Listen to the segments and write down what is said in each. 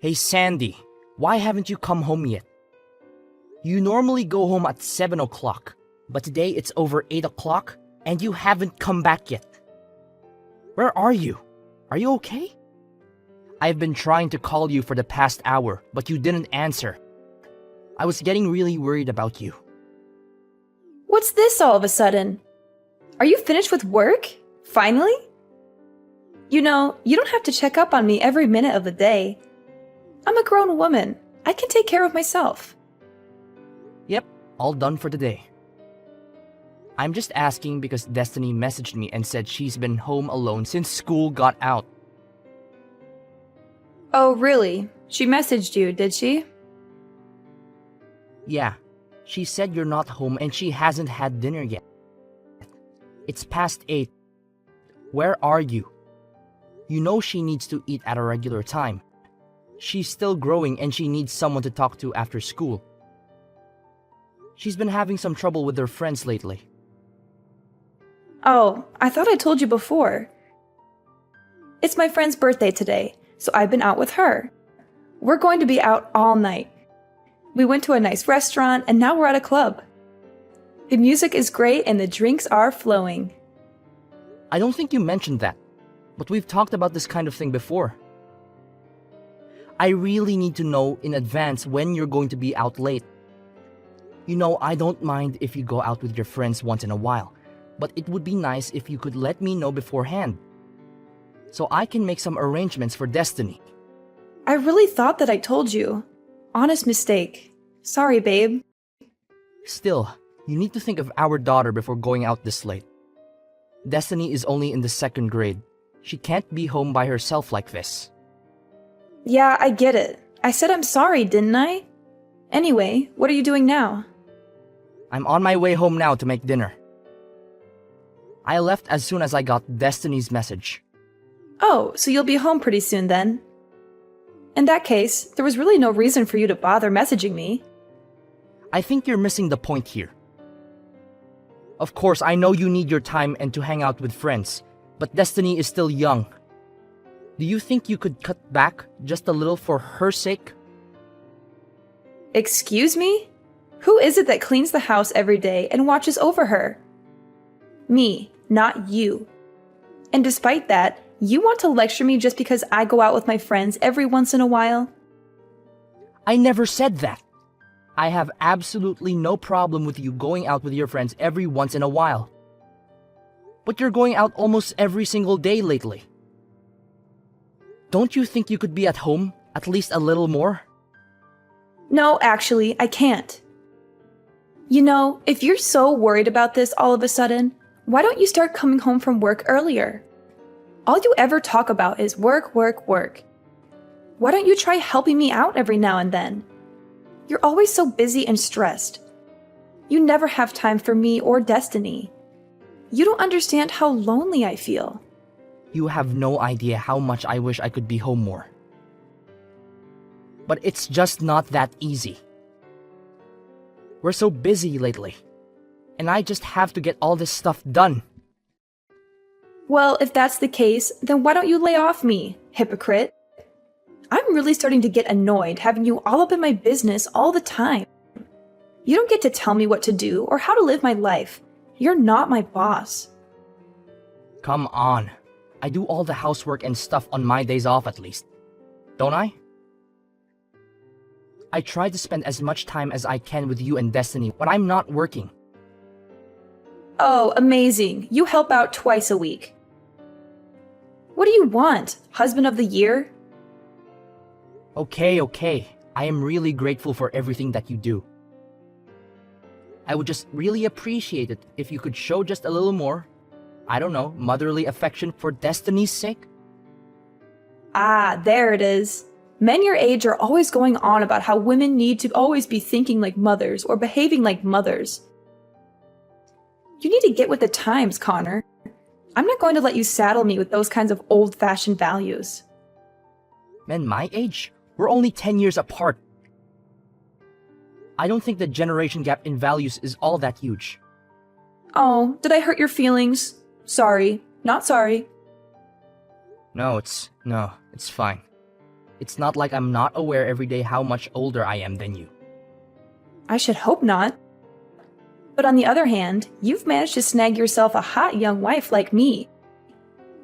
Hey Sandy, why haven't you come home yet? You normally go home at 7 o'clock, but today it's over 8 o'clock and you haven't come back yet. Where are you? Are you okay? I've been trying to call you for the past hour, but you didn't answer. I was getting really worried about you. What's this all of a sudden? Are you finished with work? Finally? You know, you don't have to check up on me every minute of the day. I'm a grown woman. I can take care of myself. Yep, all done for today. I'm just asking because Destiny messaged me and said she's been home alone since school got out. Oh, really? She messaged you, did she? Yeah, she said you're not home and she hasn't had dinner yet. It's past 8. Where are you? You know she needs to eat at a regular time. She's still growing and she needs someone to talk to after school. She's been having some trouble with her friends lately. Oh, I thought I told you before. It's my friend's birthday today, so I've been out with her. We're going to be out all night. We went to a nice restaurant and now we're at a club. The music is great and the drinks are flowing. I don't think you mentioned that, but we've talked about this kind of thing before. I really need to know in advance when you're going to be out late. You know, I don't mind if you go out with your friends once in a while, but it would be nice if you could let me know beforehand, so I can make some arrangements for Destiny. I really thought that I told you. Honest mistake. Sorry, babe. Still, you need to think of our daughter before going out this late. Destiny is only in the 2nd grade. She can't be home by herself like this. Yeah, I get it. I said I'm sorry, didn't I? Anyway, what are you doing now? I'm on my way home now to make dinner. I left as soon as I got Destiny's message. Oh, so you'll be home pretty soon then. In that case, there was really no reason for you to bother messaging me. I think you're missing the point here. Of course, I know you need your time and to hang out with friends, but Destiny is still young. Do you think you could cut back just a little for her sake? Excuse me? Who is it that cleans the house every day and watches over her? Me, not you. And despite that, you want to lecture me just because I go out with my friends every once in a while? I never said that. I have absolutely no problem with you going out with your friends every once in a while. But you're going out almost every single day lately. Don't you think you could be at home at least a little more? No, actually, I can't. You know, if you're so worried about this all of a sudden, why don't you start coming home from work earlier? All you ever talk about is work, work, work. Why don't you try helping me out every now and then? You're always so busy and stressed. You never have time for me or Destiny. You don't understand how lonely I feel. You have no idea how much I wish I could be home more. But it's just not that easy. We're so busy lately, and I just have to get all this stuff done. Well, if that's the case, then why don't you lay off me, hypocrite? I'm really starting to get annoyed having you all up in my business all the time. You don't get to tell me what to do or how to live my life. You're not my boss. Come on. I do all the housework and stuff on my days off at least. Don't I? I try to spend as much time as I can with you and Destiny when I'm not working. Oh, amazing. You help out twice a week. What do you want? Husband of the year? Okay. I am really grateful for everything that you do. I would just really appreciate it if you could show just a little more, I don't know, motherly affection for Destiny's sake. Ah, there it is. Men your age are always going on about how women need to always be thinking like mothers or behaving like mothers. You need to get with the times, Connor. I'm not going to let you saddle me with those kinds of old-fashioned values. Men my age? We're only 10 years apart. I don't think the generation gap in values is all that huge. Oh, did I hurt your feelings? Sorry. Not sorry. No, it's fine. It's not like I'm not aware every day how much older I am than you. I should hope not. But on the other hand, you've managed to snag yourself a hot young wife like me.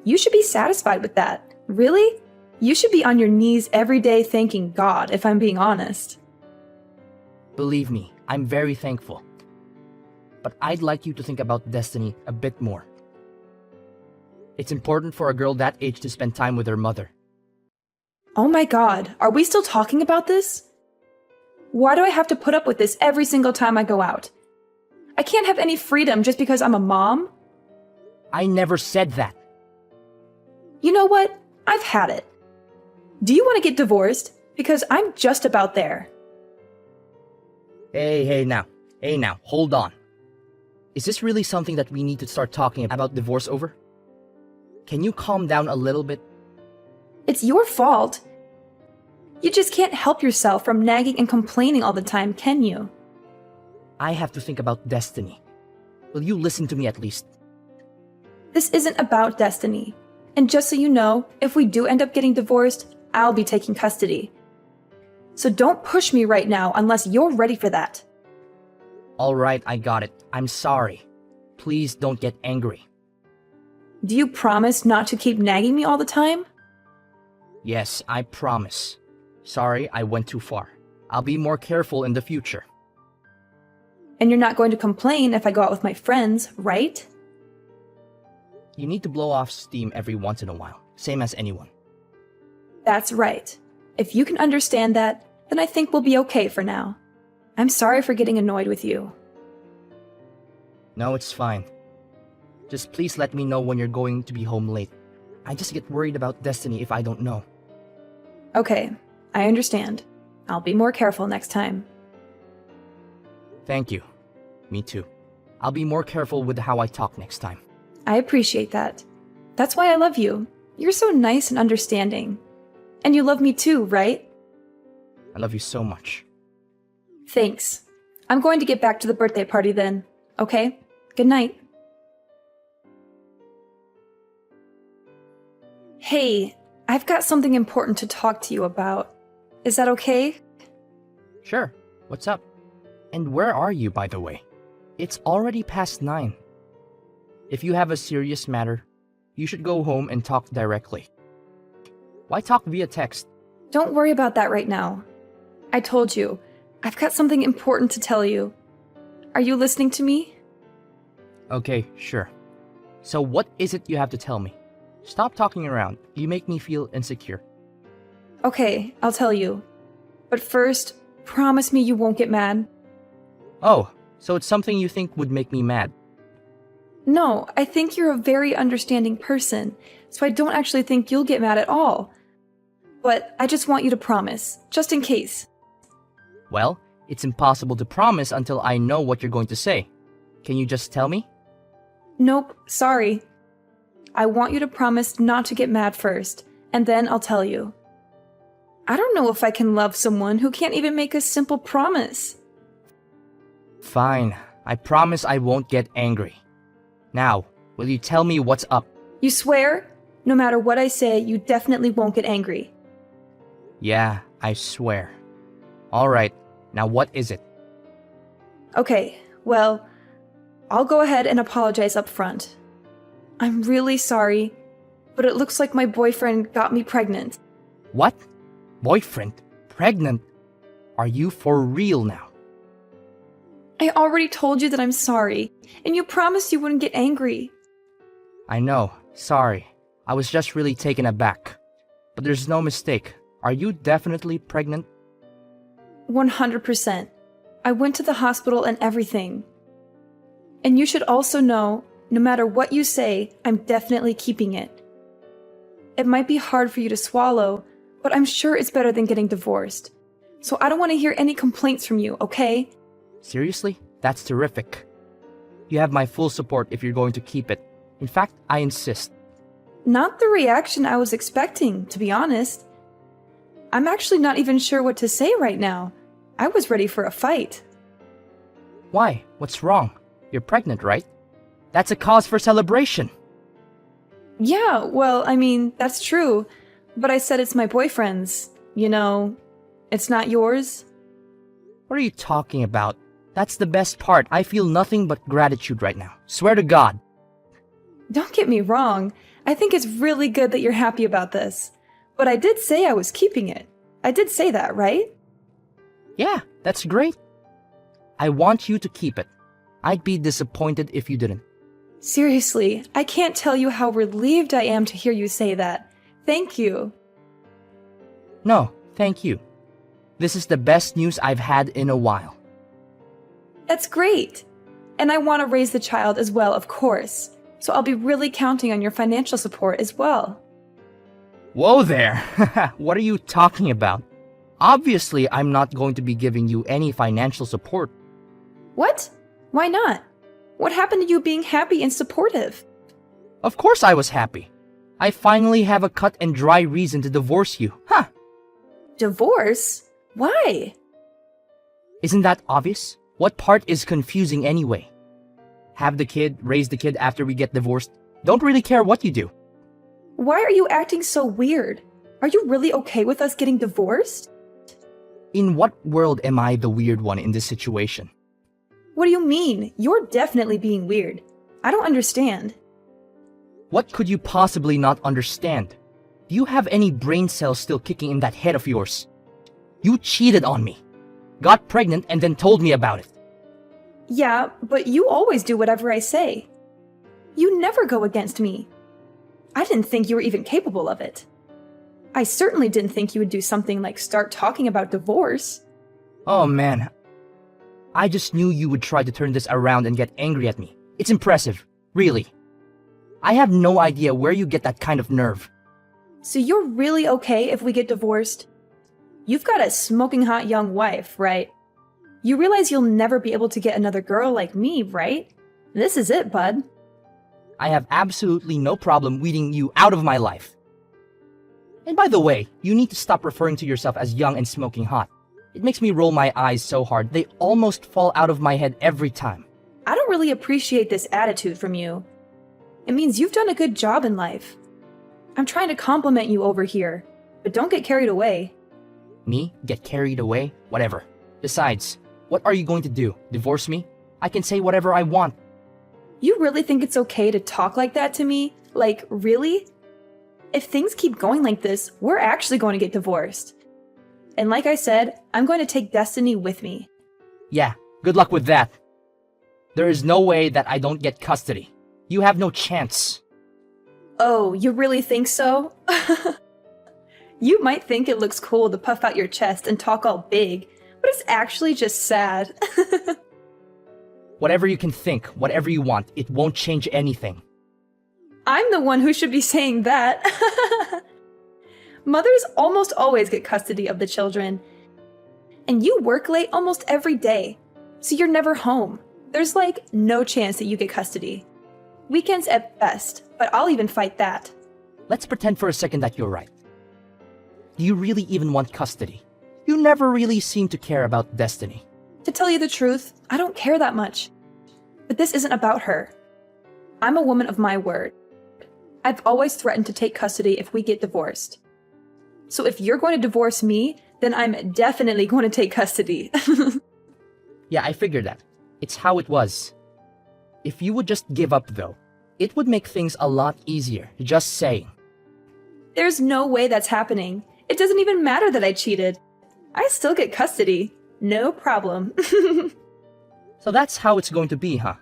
You should be satisfied with that. Really? You should be on your knees every day thanking God, if I'm being honest. Believe me, I'm very thankful. But I'd like you to think about Destiny a bit more. It's important for a girl that age to spend time with her mother. Oh my God, are we still talking about this? Why do I have to put up with this every single time I go out? I can't have any freedom just because I'm a mom? I never said that. You know what? I've had it. Do you want to get divorced? Because I'm just about there. Hey now, hold on. Is this really something that we need to start talking about divorce over? Can you calm down a little bit? It's your fault. You just can't help yourself from nagging and complaining all the time, can you? I have to think about Destiny. Will you listen to me at least? This isn't about Destiny. And just so you know, if we do end up getting divorced, I'll be taking custody. So don't push me right now unless you're ready for that. Alright, I got it. I'm sorry. Please don't get angry. Do you promise not to keep nagging me all the time? Yes, I promise. Sorry, I went too far. I'll be more careful in the future. And you're not going to complain if I go out with my friends, right? You need to blow off steam every once in a while, same as anyone. That's right. If you can understand that, then I think we'll be okay for now. I'm sorry for getting annoyed with you. No, it's fine. Just please let me know when you're going to be home late. I just get worried about Destiny if I don't know. Okay, I understand. I'll be more careful next time. Thank you. Me too. I'll be more careful with how I talk next time. I appreciate that. That's why I love you. You're so nice and understanding. And you love me too, right? I love you so much. Thanks. I'm going to get back to the birthday party then. Okay? Good night. Hey, I've got something important to talk to you about. Is that okay? Sure. What's up? And where are you, by the way? It's already past 9. If you have a serious matter, you should go home and talk directly. Why talk via text? Don't worry about that right now. I told you, I've got something important to tell you. Are you listening to me? Okay, sure. So what is it you have to tell me? Stop talking around. You make me feel insecure. Okay, I'll tell you. But first, promise me you won't get mad. Oh, so it's something you think would make me mad. No, I think you're a very understanding person, so I don't actually think you'll get mad at all. But I just want you to promise, just in case. Well, it's impossible to promise until I know what you're going to say. Can you just tell me? Nope, sorry. I want you to promise not to get mad first, and then I'll tell you. I don't know if I can love someone who can't even make a simple promise. Fine. I promise I won't get angry. Now, will you tell me what's up? You swear? No matter what I say, you definitely won't get angry. Yeah, I swear. Alright, now what is it? Okay, well, I'll go ahead and apologize up front. I'm really sorry, but it looks like my boyfriend got me pregnant. What? Boyfriend? Pregnant? Are you for real now? I already told you that I'm sorry, and you promised you wouldn't get angry. I know, sorry. I was just really taken aback. But there's no mistake. Are you definitely pregnant? 100%. I went to the hospital and everything. And you should also know, no matter what you say, I'm definitely keeping it. It might be hard for you to swallow, but I'm sure it's better than getting divorced. So I don't want to hear any complaints from you, okay? Seriously? That's terrific. You have my full support if you're going to keep it. In fact, I insist. Not the reaction I was expecting, to be honest. I'm actually not even sure what to say right now. I was ready for a fight. Why? What's wrong? You're pregnant, right? That's a cause for celebration. Yeah, well, I mean, that's true. But I said it's my boyfriend's. you know, it's not yours? What are you talking about? That's the best part. I feel nothing but gratitude right now. Swear to God. Don't get me wrong. I think it's really good that you're happy about this. But I did say I was keeping it. I did say that, right? Yeah, that's great. I want you to keep it. I'd be disappointed if you didn't. Seriously, I can't tell you how relieved I am to hear you say that. Thank you. No, thank you. This is the best news I've had in a while. That's great. And I want to raise the child as well, of course. So I'll be really counting on your financial support as well. Whoa there! What are you talking about? Obviously, I'm not going to be giving you any financial support. What? Why not? What happened to you being happy and supportive? Of course I was happy. I finally have a cut and dry reason to divorce you. Huh! Divorce? Why? Isn't that obvious? What part is confusing anyway? Have the kid, raise the kid after we get divorced. Don't really care what you do. Why are you acting so weird? Are you really okay with us getting divorced? In what world am I the weird one in this situation? What do you mean? You're definitely being weird. I don't understand. What could you possibly not understand? Do you have any brain cells still kicking in that head of yours? You cheated on me, got pregnant, and then told me about it. Yeah, but you always do whatever I say. You never go against me. I didn't think you were even capable of it. I certainly didn't think you would do something like start talking about divorce. Oh man, I just knew you would try to turn this around and get angry at me. It's impressive, really. I have no idea where you get that kind of nerve. So you're really okay if we get divorced? You've got a smoking hot young wife, right? You realize you'll never be able to get another girl like me, right? This is it, bud. I have absolutely no problem weeding you out of my life. And by the way, you need to stop referring to yourself as young and smoking hot. It makes me roll my eyes so hard, they almost fall out of my head every time. I don't really appreciate this attitude from you. It means you've done a good job in life. I'm trying to compliment you over here, but don't get carried away. Me? Get carried away? Whatever. Besides, what are you going to do? Divorce me? I can say whatever I want. You really think it's okay to talk like that to me? Like, really? If things keep going like this, we're actually going to get divorced. And like I said, I'm going to take Destiny with me. Yeah, good luck with that. There is no way that I don't get custody. You have no chance. Oh, you really think so? You might think it looks cool to puff out your chest and talk all big, but it's actually just sad. Whatever you can think, whatever you want, it won't change anything. I'm the one who should be saying that. Mothers almost always get custody of the children. And you work late almost every day, so you're never home. There's like no chance that you get custody. Weekends at best, but I'll even fight that. Let's pretend for a second that you're right. Do you really even want custody? You never really seem to care about Destiny. To tell you the truth, I don't care that much. But this isn't about her. I'm a woman of my word. I've always threatened to take custody if we get divorced. So if you're going to divorce me, then I'm definitely going to take custody. Yeah, I figured that. It's how it was. If you would just give up though, it would make things a lot easier, just saying. There's no way that's happening. It doesn't even matter that I cheated. I still get custody. No problem. So that's how it's going to be, huh?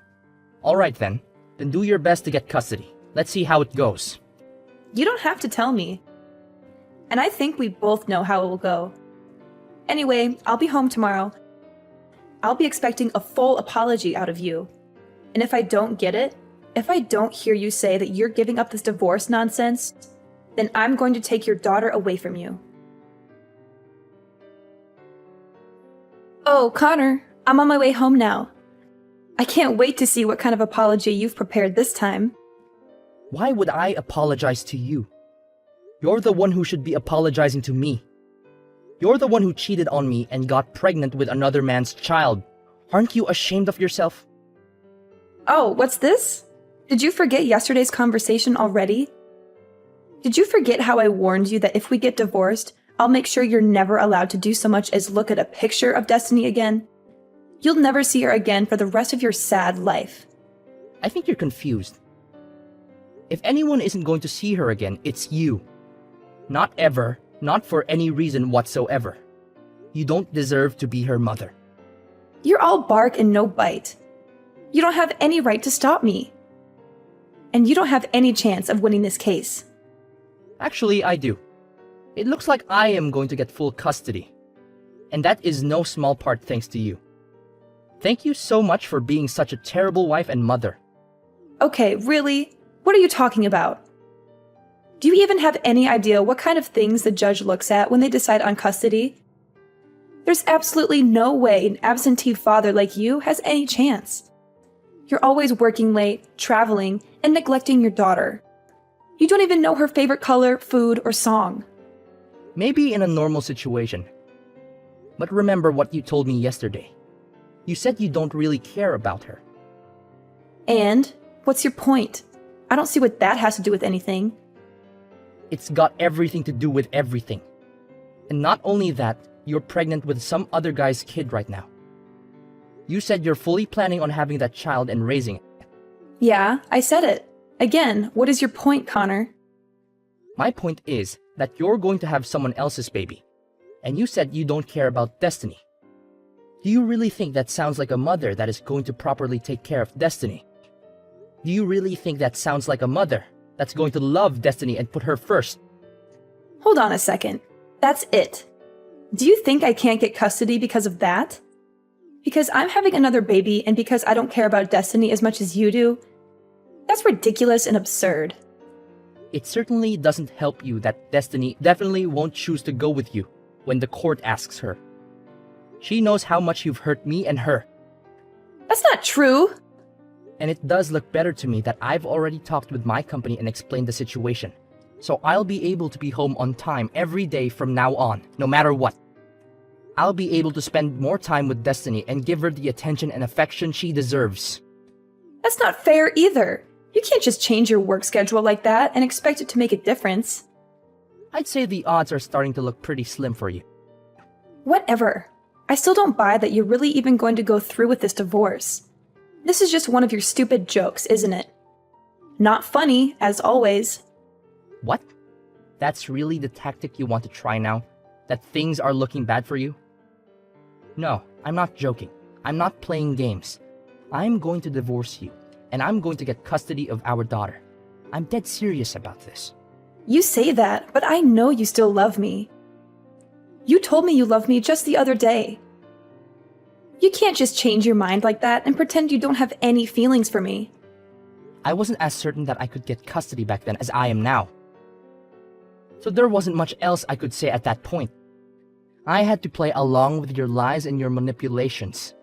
Alright then. Then do your best to get custody. Let's see how it goes. You don't have to tell me. And I think we both know how it will go. Anyway, I'll be home tomorrow. I'll be expecting a full apology out of you. And if I don't get it, if I don't hear you say that you're giving up this divorce nonsense, then I'm going to take your daughter away from you. Oh, Connor, I'm on my way home now. I can't wait to see what kind of apology you've prepared this time. Why would I apologize to you? You're the one who should be apologizing to me. You're the one who cheated on me and got pregnant with another man's child. Aren't you ashamed of yourself? Oh, what's this? Did you forget yesterday's conversation already? Did you forget how I warned you that if we get divorced, I'll make sure you're never allowed to do so much as look at a picture of Destiny again. You'll never see her again for the rest of your sad life. I think you're confused. If anyone isn't going to see her again, it's you. Not ever, not for any reason whatsoever. You don't deserve to be her mother. You're all bark and no bite. You don't have any right to stop me. And you don't have any chance of winning this case. Actually, I do. It looks like I am going to get full custody. And that is no small part thanks to you. Thank you so much for being such a terrible wife and mother. Okay, really? What are you talking about? Do you even have any idea what kind of things the judge looks at when they decide on custody? There's absolutely no way an absentee father like you has any chance. You're always working late, traveling, and neglecting your daughter. You don't even know her favorite color, food, or song. Maybe in a normal situation. But remember what you told me yesterday. You said you don't really care about her. And? What's your point? I don't see what that has to do with anything. It's got everything to do with everything. And not only that, you're pregnant with some other guy's kid right now. You said you're fully planning on having that child and raising it. Yeah, I said it. Again, what is your point, Connor? My point is that you're going to have someone else's baby. And you said you don't care about Destiny. Do you really think that sounds like a mother that is going to properly take care of Destiny? Do you really think that sounds like a mother that's going to love Destiny and put her first? Hold on a second. That's it. Do you think I can't get custody because of that? Because I'm having another baby and because I don't care about Destiny as much as you do? That's ridiculous and absurd. It certainly doesn't help you that Destiny definitely won't choose to go with you when the court asks her. She knows how much you've hurt me and her. That's not true. And it does look better to me that I've already talked with my company and explained the situation. So I'll be able to be home on time every day from now on, no matter what. I'll be able to spend more time with Destiny and give her the attention and affection she deserves. That's not fair either. You can't just change your work schedule like that and expect it to make a difference. I'd say the odds are starting to look pretty slim for you. Whatever. I still don't buy that you're really even going to go through with this divorce. This is just one of your stupid jokes, isn't it? Not funny, as always. What? That's really the tactic you want to try now? That things are looking bad for you? No, I'm not joking. I'm not playing games. I'm going to divorce you, and I'm going to get custody of our daughter. I'm dead serious about this. You say that, but I know you still love me. You told me you loved me just the other day. You can't just change your mind like that and pretend you don't have any feelings for me. I wasn't as certain that I could get custody back then as I am now. So there wasn't much else I could say at that point. I had to play along with your lies and your manipulations.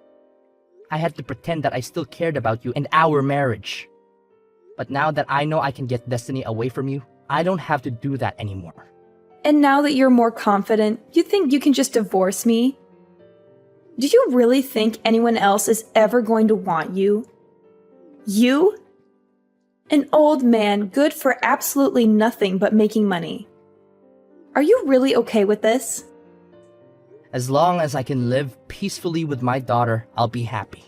I had to pretend that I still cared about you and our marriage. But now that I know I can get Destiny away from you, I don't have to do that anymore. And now that you're more confident, you think you can just divorce me? Do you really think anyone else is ever going to want you? You? An old man good for absolutely nothing but making money. Are you really okay with this? As long as I can live peacefully with my daughter, I'll be happy.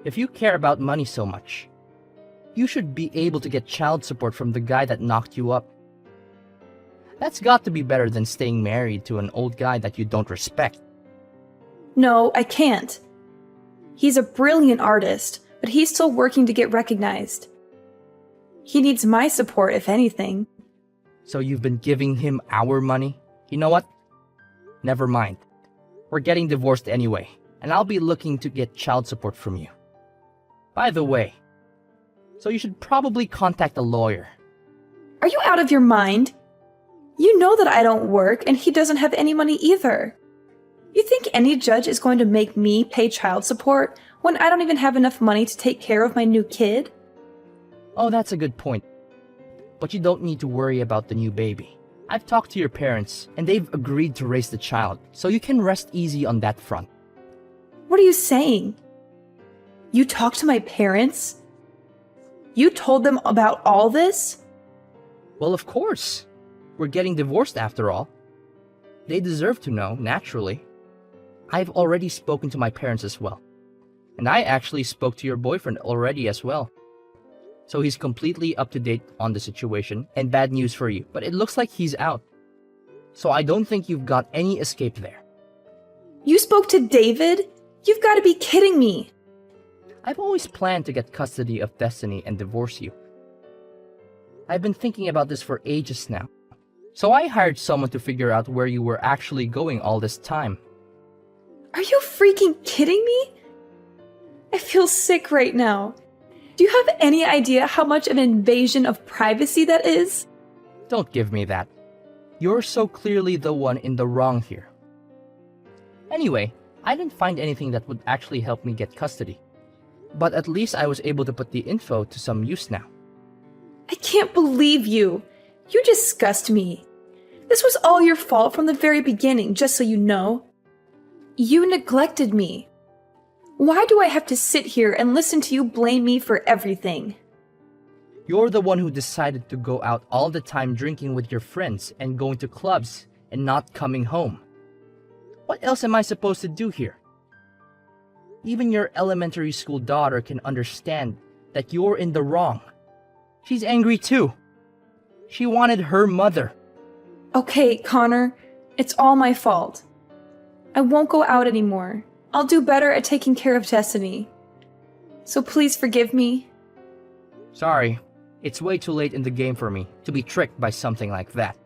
If you care about money so much, you should be able to get child support from the guy that knocked you up. That's got to be better than staying married to an old guy that you don't respect. No, I can't. He's a brilliant artist, but he's still working to get recognized. He needs my support, if anything. So you've been giving him our money? You know what? Never mind. We're getting divorced anyway, and I'll be looking to get child support from you. By the way, so you should probably contact a lawyer. Are you out of your mind? You know that I don't work and he doesn't have any money either. You think any judge is going to make me pay child support when I don't even have enough money to take care of my new kid? Oh, that's a good point. But you don't need to worry about the new baby. I've talked to your parents, and they've agreed to raise the child, so you can rest easy on that front. What are you saying? You talked to my parents? You told them about all this? Well, of course. We're getting divorced after all. They deserve to know, naturally. I've already spoken to my parents as well. And I actually spoke to your boyfriend already as well. So he's completely up to date on the situation, and bad news for you, but it looks like he's out. So I don't think you've got any escape there. You spoke to David? You've got to be kidding me. I've always planned to get custody of Destiny and divorce you. I've been thinking about this for ages now. So I hired someone to figure out where you were actually going all this time. Are you freaking kidding me? I feel sick right now. Do you have any idea how much of an invasion of privacy that is? Don't give me that. You're so clearly the one in the wrong here. Anyway, I didn't find anything that would actually help me get custody. But at least I was able to put the info to some use now. I can't believe you. You disgust me. This was all your fault from the very beginning, just so you know. You neglected me. Why do I have to sit here and listen to you blame me for everything? You're the one who decided to go out all the time drinking with your friends and going to clubs and not coming home. What else am I supposed to do here? Even your elementary school daughter can understand that you're in the wrong. She's angry too. She wanted her mother. Okay, Connor, it's all my fault. I won't go out anymore. I'll do better at taking care of Destiny. So please forgive me. Sorry, it's way too late in the game for me to be tricked by something like that.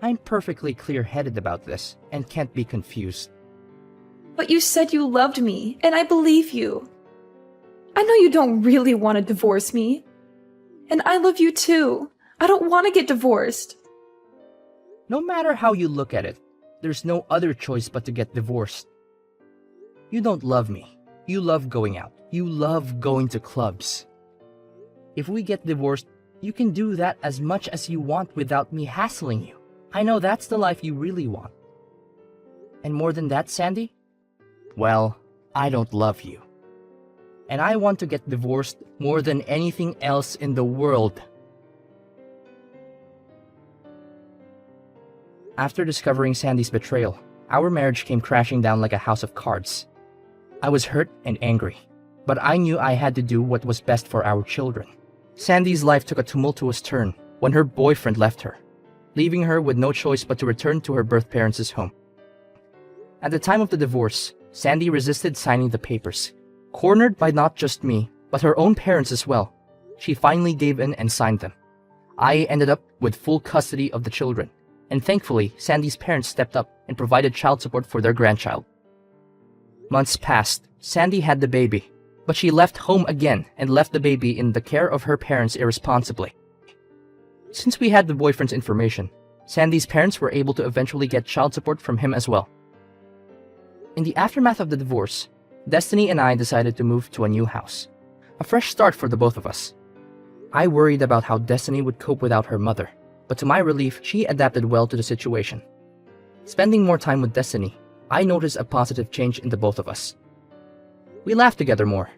I'm perfectly clear-headed about this and can't be confused. But you said you loved me, and I believe you. I know you don't really want to divorce me. And I love you too. I don't want to get divorced. No matter how you look at it, there's no other choice but to get divorced. You don't love me. You love going out. You love going to clubs. If we get divorced, you can do that as much as you want without me hassling you. I know that's the life you really want. And more than that, Sandy? Well, I don't love you. And I want to get divorced more than anything else in the world. After discovering Sandy's betrayal, our marriage came crashing down like a house of cards. I was hurt and angry, but I knew I had to do what was best for our children. Sandy's life took a tumultuous turn when her boyfriend left her, leaving her with no choice but to return to her birth parents' home. At the time of the divorce, Sandy resisted signing the papers. Cornered by not just me, but her own parents as well, she finally gave in and signed them. I ended up with full custody of the children, and thankfully, Sandy's parents stepped up and provided child support for their grandchild. Months passed. Sandy had the baby, but she left home again and left the baby in the care of her parents irresponsibly. Since we had the boyfriend's information, Sandy's parents were able to eventually get child support from him as well. In the aftermath of the divorce, Destiny and I decided to move to a new house. A fresh start for the both of us. I worried about how Destiny would cope without her mother, but to my relief, she adapted well to the situation. Spending more time with Destiny, I noticed a positive change in the both of us. We laughed together more,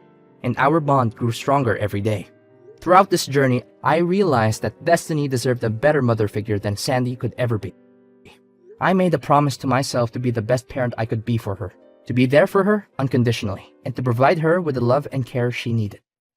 and our bond grew stronger every day. Throughout this journey, I realized that Destiny deserved a better mother figure than Sandy could ever be. I made a promise to myself to be the best parent I could be for her, to be there for her unconditionally, and to provide her with the love and care she needed.